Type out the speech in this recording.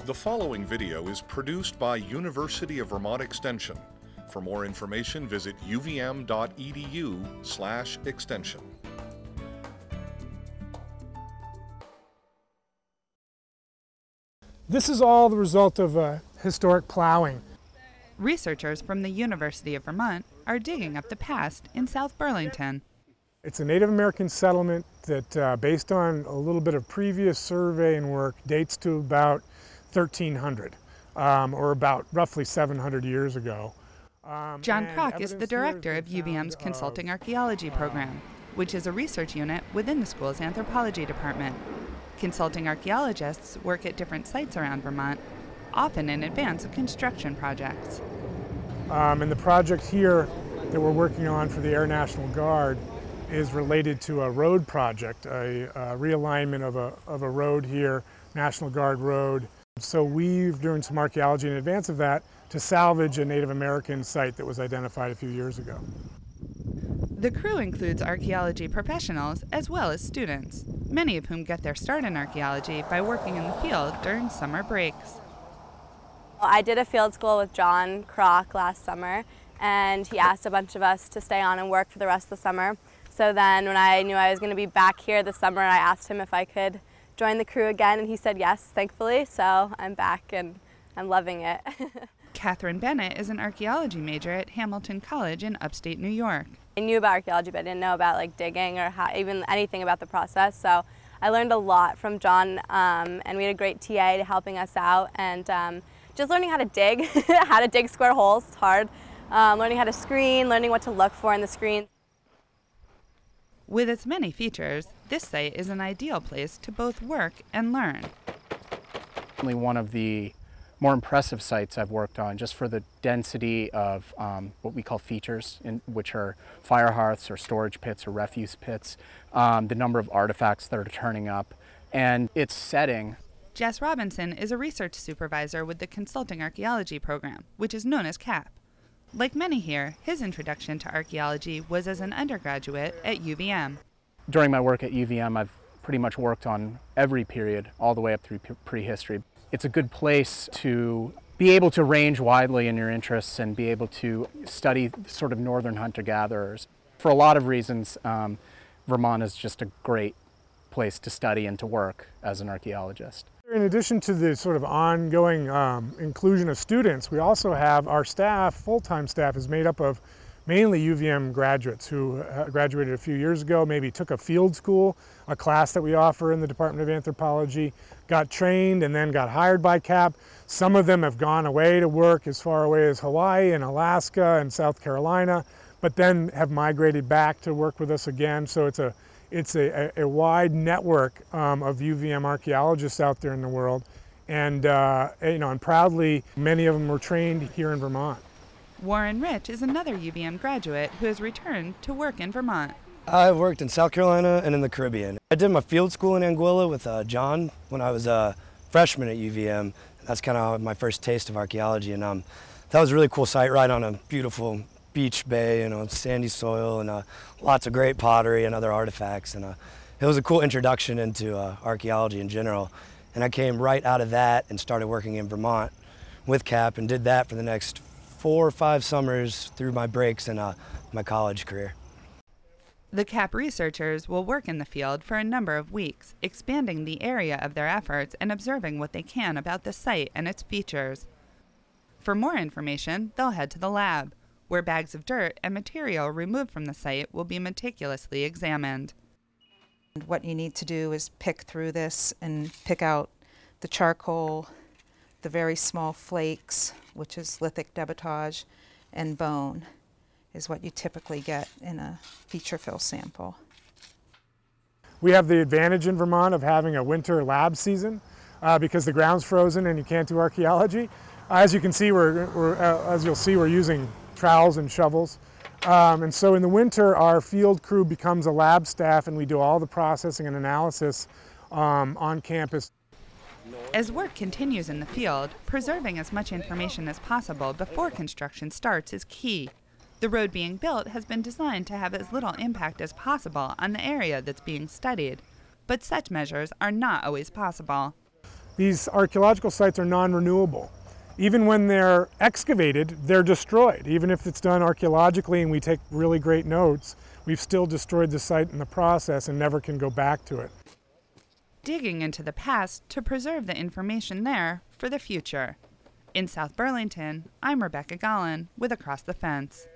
The following video is produced by University of Vermont Extension. For more information, visit uvm.edu/extension. This is all the result of historic plowing. Researchers from the University of Vermont are digging up the past in South Burlington. It's a Native American settlement that, based on a little bit of previous survey and work, dates to about 1300, or about roughly 700 years ago. John Kroc is the director of UVM's Consulting Archaeology program, which is a research unit within the school's anthropology department. Consulting archaeologists work at different sites around Vermont, often in advance of construction projects. And the project here that we're working on for the Air National Guard is related to a road project, a realignment of a road here, National Guard Road. So we're doing some archaeology in advance of that to salvage a Native American site that was identified a few years ago. The crew includes archaeology professionals as well as students, many of whom get their start in archaeology by working in the field during summer breaks. I did a field school with John Kroc last summer, and he asked a bunch of us to stay on and work for the rest of the summer. So then when I knew I was going to be back here this summer, I asked him if I could join the crew again, and he said yes, thankfully. So I'm back and I'm loving it. Catherine Bennett is an archaeology major at Hamilton College in upstate New York. I knew about archaeology, but I didn't know about digging or even anything about the process. So I learned a lot from John, and we had a great TA to helping us out, and just learning how to dig, how to dig square holes. It's hard. Learning how to screen, learning what to look for in the screen. With its many features, this site is an ideal place to both work and learn. One of the more impressive sites I've worked on, just for the density of what we call features, which are fire hearths or storage pits or refuse pits, the number of artifacts that are turning up, and its setting. Jess Robinson is a research supervisor with the Consulting Archaeology program, which is known as CAP. Like many here, his introduction to archaeology was as an undergraduate at UVM. During my work at UVM, I've pretty much worked on every period, all the way up through prehistory. It's a good place to be able to range widely in your interests and be able to study sort of northern hunter-gatherers. For a lot of reasons, Vermont is just a great place to study and to work as an archaeologist. In addition to the sort of ongoing inclusion of students, we also have our staff, full-time staff, is made up of mainly UVM graduates who graduated a few years ago, maybe took a field school, a class that we offer in the Department of Anthropology, got trained and then got hired by CAP. Some of them have gone away to work as far away as Hawaii and Alaska and South Carolina, but then have migrated back to work with us again. So it's a wide network of UVM archaeologists out there in the world, and and proudly many of them were trained here in Vermont. Warren Rich is another UVM graduate who has returned to work in Vermont. I've worked in South Carolina and in the Caribbean. I did my field school in Anguilla with John when I was a freshman at UVM. That's kind of my first taste of archaeology, and that was a really cool site right on a beautiful beach bay, sandy soil, and lots of great pottery and other artifacts. And it was a cool introduction into archaeology in general. And I came right out of that and started working in Vermont with CAP and did that for the next 4 or 5 summers through my breaks in my college career. The CAP researchers will work in the field for a number of weeks, expanding the area of their efforts and observing what they can about the site and its features. For more information, they'll head to the lab, where bags of dirt and material removed from the site will be meticulously examined. What you need to do is pick through this and pick out the charcoal, the very small flakes, which is lithic debitage, and bone is what you typically get in a feature fill sample. We have the advantage in Vermont of having a winter lab season because the ground's frozen and you can't do archaeology. As you can see, as you'll see, we're using trowels and shovels. And so in the winter, our field crew becomes a lab staff, and we do all the processing and analysis on campus. As work continues in the field, preserving as much information as possible before construction starts is key. The road being built has been designed to have as little impact as possible on the area that's being studied, but such measures are not always possible. These archaeological sites are non-renewable. Even when they're excavated, they're destroyed. Even if it's done archaeologically and we take really great notes, we've still destroyed the site in the process and never can go back to it. Digging into the past to preserve the information there for the future. In South Burlington, I'm Rebecca Gollin with Across the Fence.